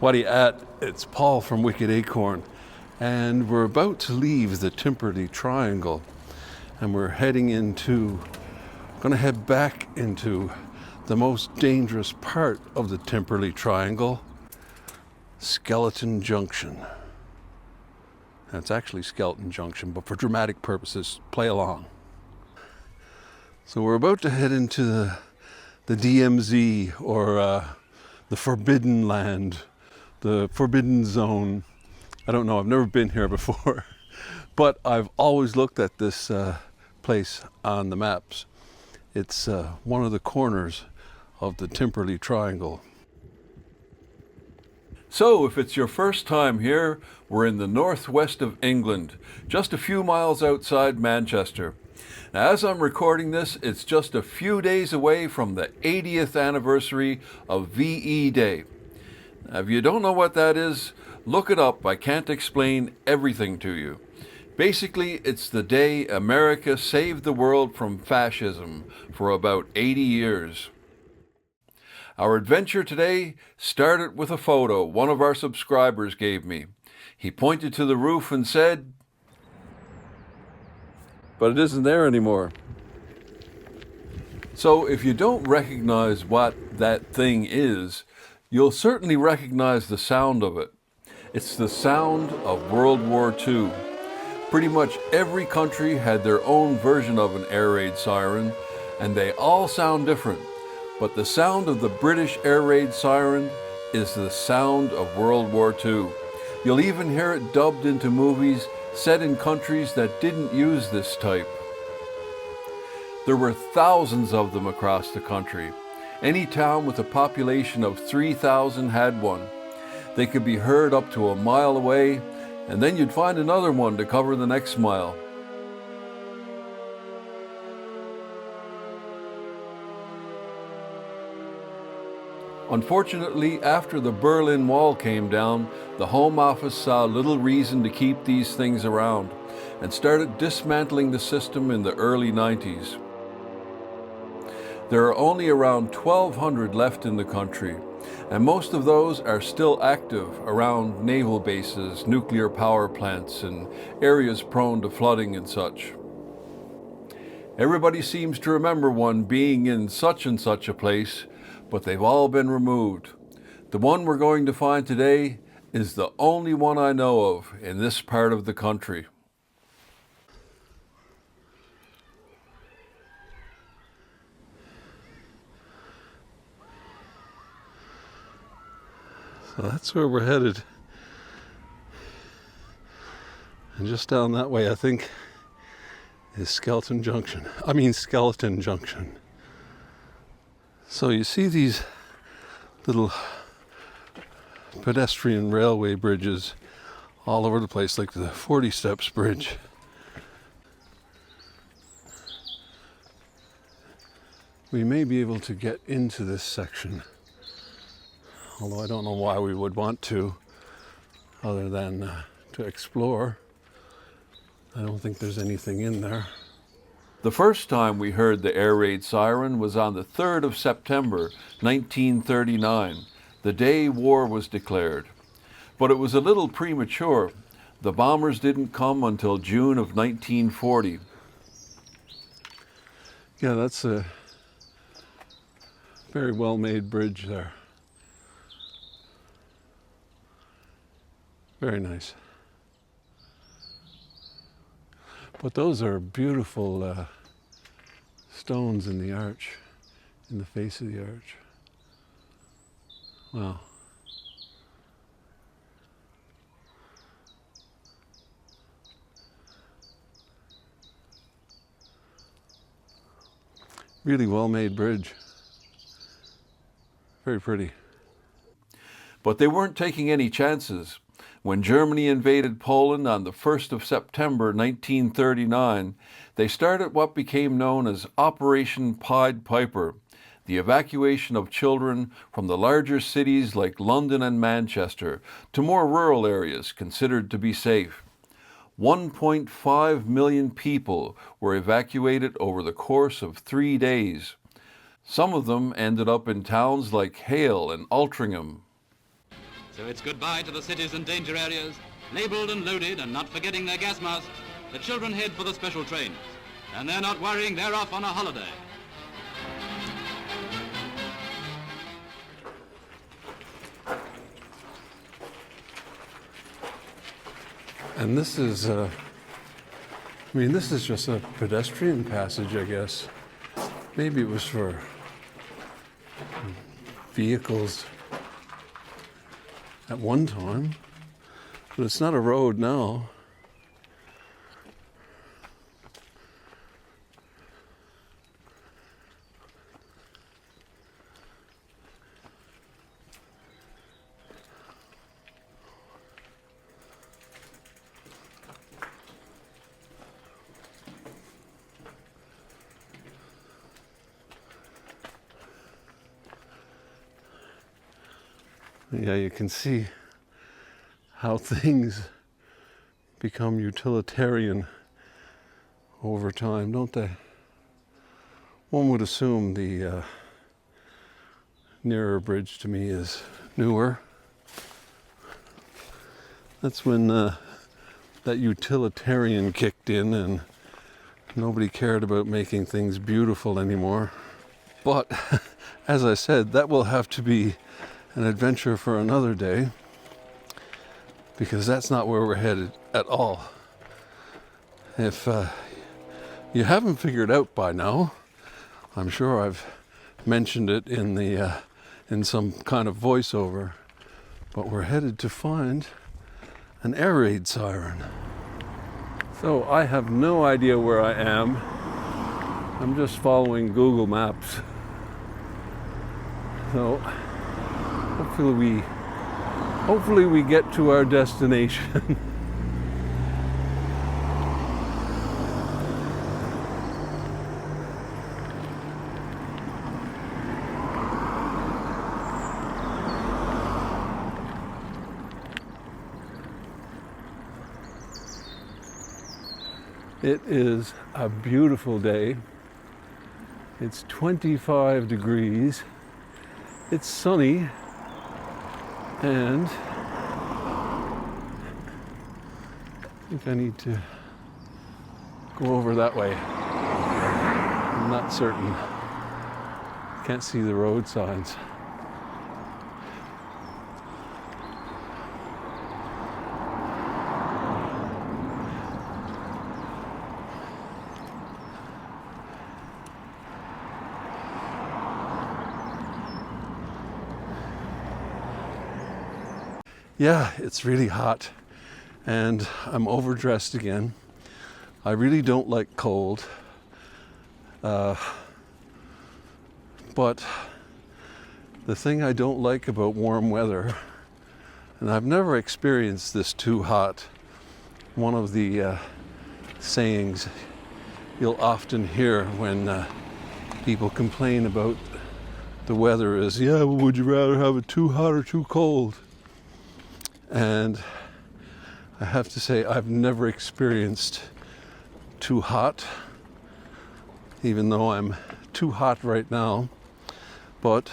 What are you at? It's Paul from Wicked Acorn, and we're about to leave the Timperley Triangle, and we're going to head back into the most dangerous part of the Timperley Triangle, Skeleton Junction. And it's actually Skeleton Junction, but for dramatic purposes, play along. So we're about to head into the DMZ, or the Forbidden Land, the Forbidden Zone. I don't know, I've never been here before, but I've always looked at this place on the maps. It's one of the corners of the Timperley Triangle. So if it's your first time here, we're in the northwest of England, just a few miles outside Manchester. Now, as I'm recording this, it's just a few days away from the 80th anniversary of VE Day. Now, if you don't know what that is, look it up. I can't explain everything to you. Basically, it's the day America saved the world from fascism for about 80 years. Our adventure today started with a photo one of our subscribers gave me. He pointed to the roof and said, "But it isn't there anymore." So if you don't recognize what that thing is, you'll certainly recognize the sound of it. It's the sound of World War II. Pretty much every country had their own version of an air raid siren, and they all sound different. But the sound of the British air raid siren is the sound of World War II. You'll even hear it dubbed into movies set in countries that didn't use this type. There were thousands of them across the country. Any town with a population of 3,000 had one. They could be heard up to a mile away, and then you'd find another one to cover the next mile. Unfortunately, after the Berlin Wall came down, the Home Office saw little reason to keep these things around and started dismantling the system in the early 90s. There are only around 1,200 left in the country, and most of those are still active around naval bases, nuclear power plants, and areas prone to flooding and such. Everybody seems to remember one being in such and such a place, but they've all been removed. The one we're going to find today is the only one I know of in this part of the country. So that's where we're headed. And just down that way, I think, is Skeleton Junction. So you see these little pedestrian railway bridges all over the place, like the 40 Steps Bridge. We may be able to get into this section, although I don't know why we would want to, other than to explore. I don't think there's anything in there. The first time we heard the air raid siren was on the 3rd of September, 1939, the day war was declared. But it was a little premature. The bombers didn't come until June of 1940. Yeah, that's a very well-made bridge there. Very nice. But those are beautiful stones in the arch, in the face of the arch. Wow. Really well-made bridge. Very pretty. But they weren't taking any chances. When Germany invaded Poland on the 1st of September 1939, they started what became known as Operation Pied Piper, the evacuation of children from the larger cities like London and Manchester to more rural areas considered to be safe. 1.5 million people were evacuated over the course of 3 days. Some of them ended up in towns like Hale and Altrincham. So it's goodbye to the cities and danger areas, labelled and loaded and not forgetting their gas masks. The children head for the special trains. And they're not worrying, they're off on a holiday. And this is, this is just a pedestrian passage, I guess. Maybe it was for vehicles at one time, but it's not a road now. Yeah, you can see how things become utilitarian over time, don't they? One would assume the nearer bridge to me is newer. That's when that utilitarian kicked in and nobody cared about making things beautiful anymore. But as I said, that will have to be an adventure for another day, because that's not where we're headed at all. If you haven't figured out by now, I'm sure I've mentioned it in some kind of voiceover, but we're headed to find an air raid siren. So I have no idea where I am. I'm just following Google Maps. So hopefully we get to our destination. It is a beautiful day. It's 25 degrees. It's sunny. And I think I need to go over that way. I'm not certain. Can't see the road signs. Yeah, it's really hot and I'm overdressed again. I really don't like cold. But the thing I don't like about warm weather, and I've never experienced this too hot, one of the sayings you'll often hear when people complain about the weather is, yeah, well, would you rather have it too hot or too cold? And I have to say, I've never experienced too hot, even though I'm too hot right now. But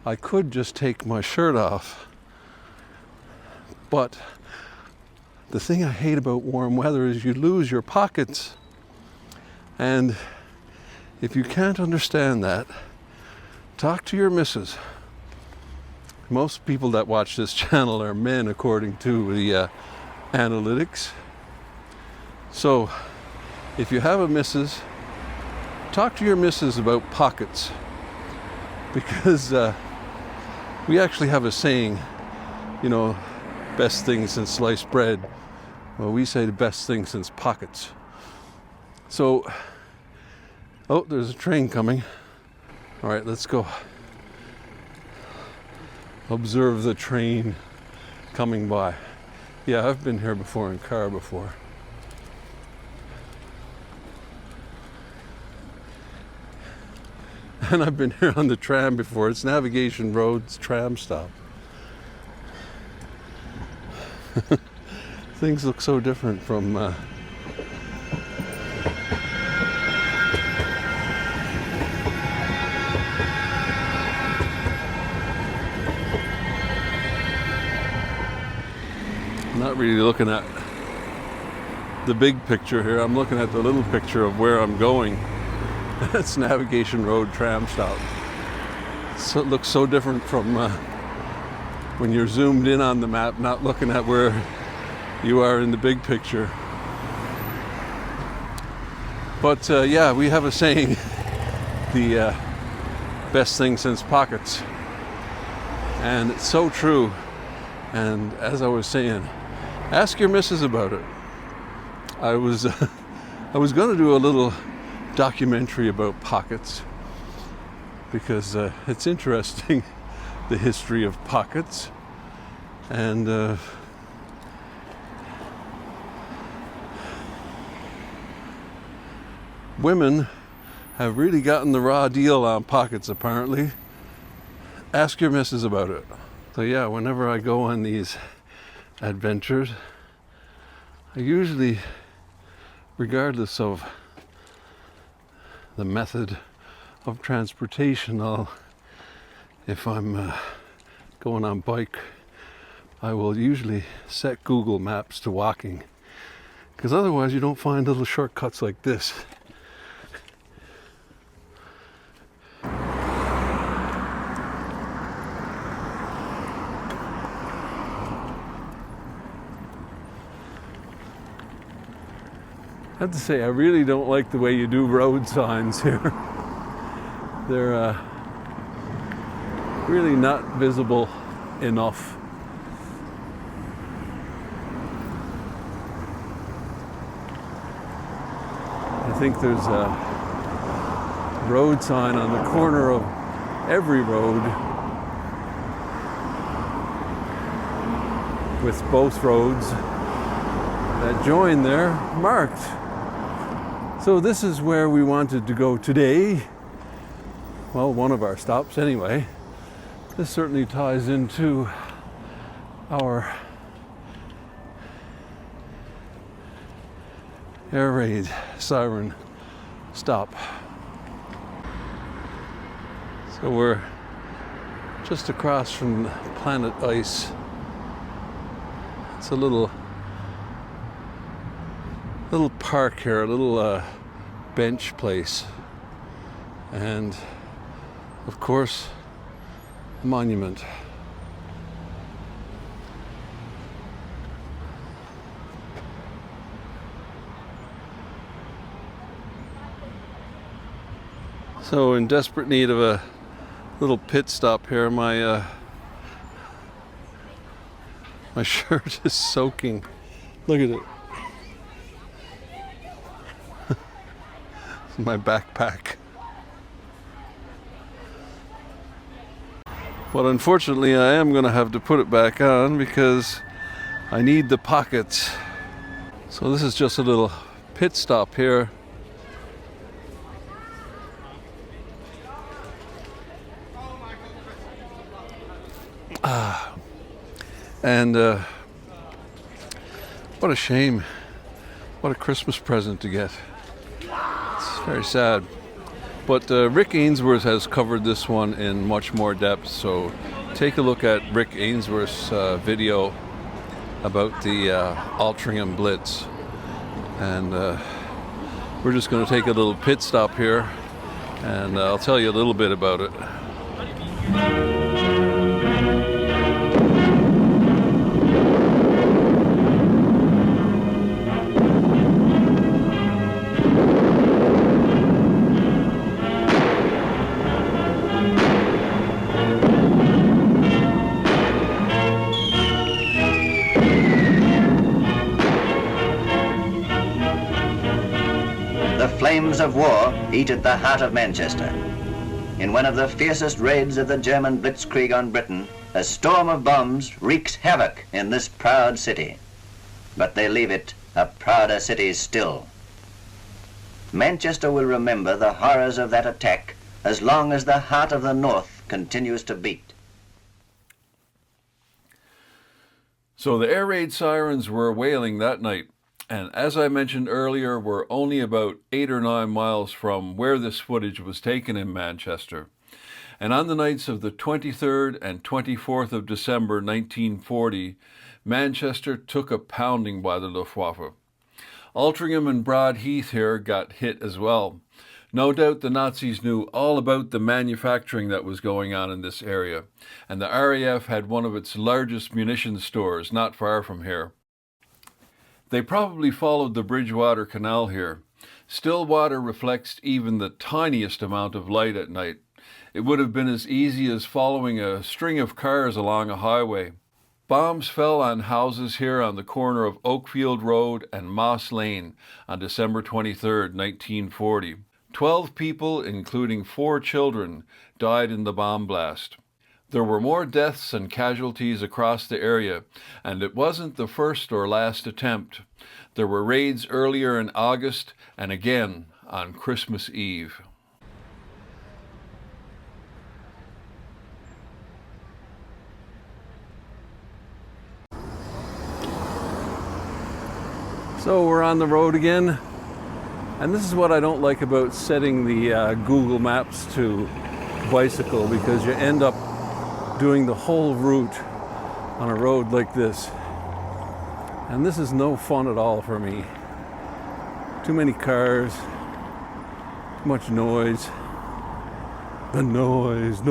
I could just take my shirt off. But the thing I hate about warm weather is you lose your pockets. And if you can't understand that, talk to your missus. Most people that watch this channel are men, according to the analytics. So if you have a missus, talk to your missus about pockets, because we actually have a saying, you know, best thing since sliced bread. Well, we say the best thing since pockets. So, oh, there's a train coming. All right, let's go. Observe the train coming by. Yeah, I've been here before in car before. And I've been here on the tram before. It's Navigation Road's tram stop. Things look so different from I'm not really looking at the big picture here. I'm looking at the little picture of where I'm going. That's Navigation Road tram stop. So it looks so different from when you're zoomed in on the map, not looking at where you are in the big picture. But yeah, we have a saying, the best thing since pockets. And it's so true. And as I was saying, ask your missus about it. I was going to do a little documentary about pockets because it's interesting, the history of pockets. And women have really gotten the raw deal on pockets, apparently. Ask your missus about it. So yeah, whenever I go on these adventures, I usually, regardless of the method of transportation, if I'm going on bike, I will usually set Google Maps to walking, because otherwise you don't find little shortcuts like this. I have to say, I really don't like the way you do road signs here. They're really not visible enough. I think there's a road sign on the corner of every road with both roads that join there marked. So this is where we wanted to go today. Well, one of our stops anyway. This certainly ties into our air raid siren stop. So we're just across from Planet Ice. It's a little park here, a little bench place, and of course a monument. So in desperate need of a little pit stop here, my shirt is soaking. Look at it. My backpack. But unfortunately I am going to have to put it back on because I need the pockets. So this is just a little pit stop here. And what a shame. What a Christmas present to get. It's very sad. But Rick Ainsworth has covered this one in much more depth, so take a look at Rick Ainsworth's video about the Altrincham Blitz. And we're just going to take a little pit stop here, and I'll tell you a little bit about it. Flames of war eat at the heart of Manchester. In one of the fiercest raids of the German blitzkrieg on Britain, a storm of bombs wreaks havoc in this proud city. But they leave it a prouder city still. Manchester will remember the horrors of that attack as long as the heart of the North continues to beat. So the air raid sirens were wailing that night. And as I mentioned earlier, we're only about 8 or 9 miles from where this footage was taken in Manchester. And on the nights of the 23rd and 24th of December 1940, Manchester took a pounding by the Luftwaffe. Altrincham and Broad Heath here got hit as well. No doubt the Nazis knew all about the manufacturing that was going on in this area, and the RAF had one of its largest munitions stores not far from here. They probably followed the Bridgewater Canal here. Still water reflects even the tiniest amount of light at night. It would have been as easy as following a string of cars along a highway. Bombs fell on houses here on the corner of Oakfield Road and Moss Lane on December 23, 1940. 12 people, including 4 children, died in the bomb blast. There were more deaths and casualties across the area, and it wasn't the first or last attempt. There were raids earlier in August and again on Christmas Eve. So we're on the road again, and this is what I don't like about setting the Google Maps to bicycle, because you end up doing the whole route on a road like this, and this is no fun at all for me. Too many cars, too much noise. The noise.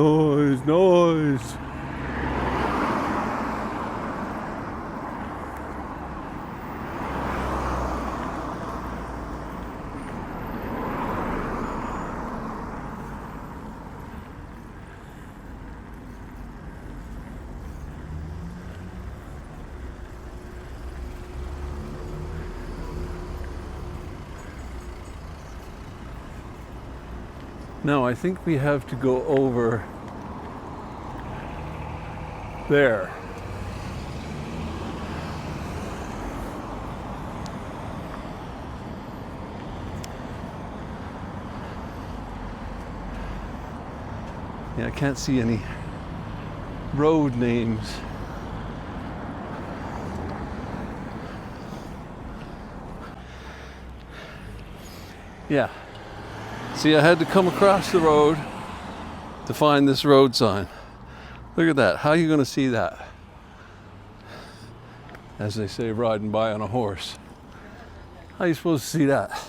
Now I think we have to go over there. Yeah, I can't see any road names. Yeah. See, I had to come across the road to find this road sign. Look at that. How are you going to see that? As they say, riding by on a horse. How are you supposed to see that?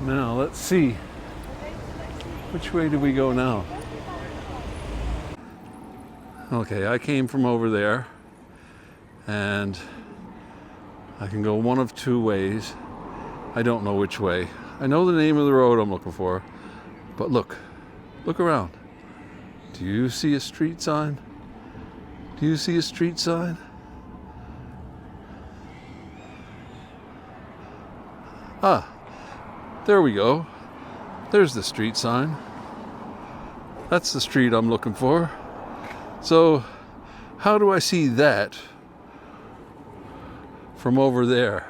Now let's see, which way do we go now? Okay, I came from over there, and I can go one of 2 ways. I don't know which way. I know the name of the road I'm looking for, but look around. Do you see a street sign? Do you see a street sign? Ah. There we go. There's the street sign. That's the street I'm looking for. So, how do I see that from over there?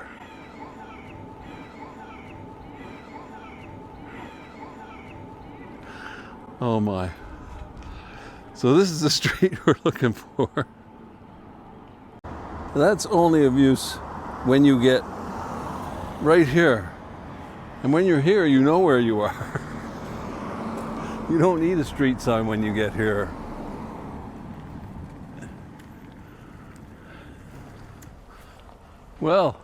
Oh my. So this is the street we're looking for. That's only of use when you get right here. And when you're here, you know where you are. You don't need a street sign when you get here. Well,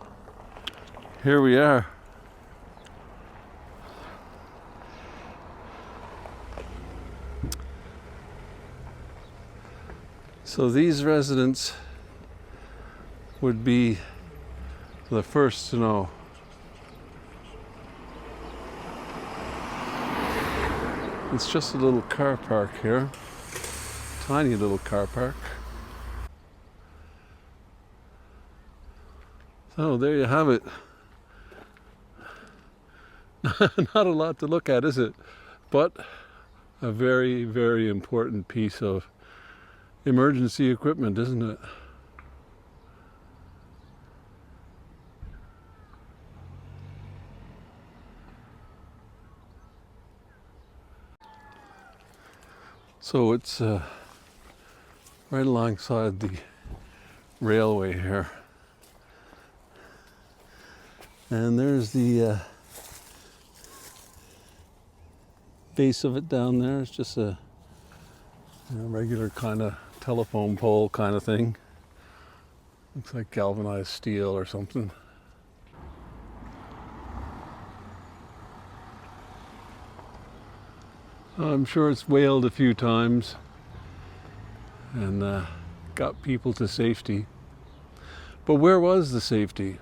here we are. So these residents would be the first to know. It's just a little car park here. Tiny little car park. So there you have it. Not a lot to look at, is it? but a very, very important piece of emergency equipment, isn't it? So it's right alongside the railway here. And there's the base of it down there. It's just a regular kind of telephone pole kind of thing. Looks like galvanized steel or something. I'm sure it's whaled a few times and got people to safety. But where was the safety?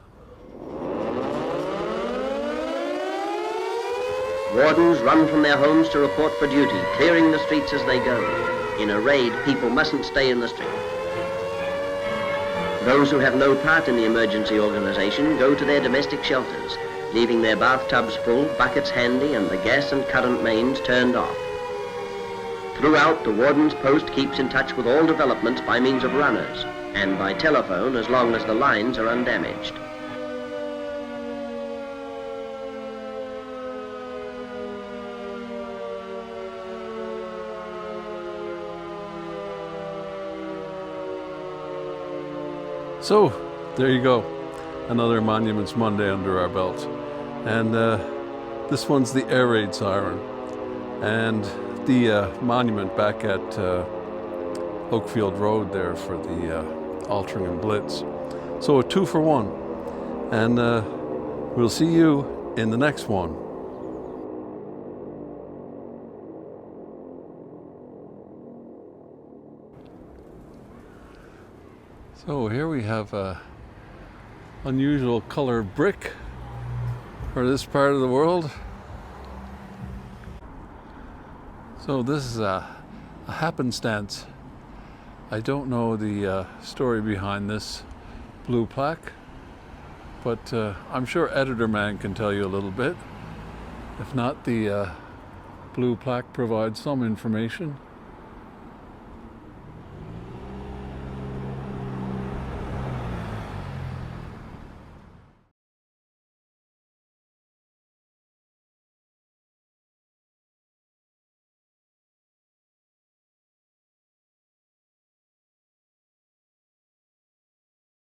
Wardens run from their homes to report for duty, clearing the streets as they go. In a raid, people mustn't stay in the street. Those who have no part in the emergency organization go to their domestic shelters, leaving their bathtubs full, buckets handy, and the gas and current mains turned off. Throughout, the warden's post keeps in touch with all developments by means of runners, and by telephone as long as the lines are undamaged. So, there you go. Another Monuments Monday under our belt. And this one's the air raid siren. And the monument back at Oakfield Road there for the Altrincham Blitz. So a 2 for 1. And we'll see you in the next one. So here we have a unusual color brick for this part of the world. So this is a happenstance. I don't know the story behind this blue plaque, but I'm sure Editor Man can tell you a little bit. If not, the blue plaque provides some information.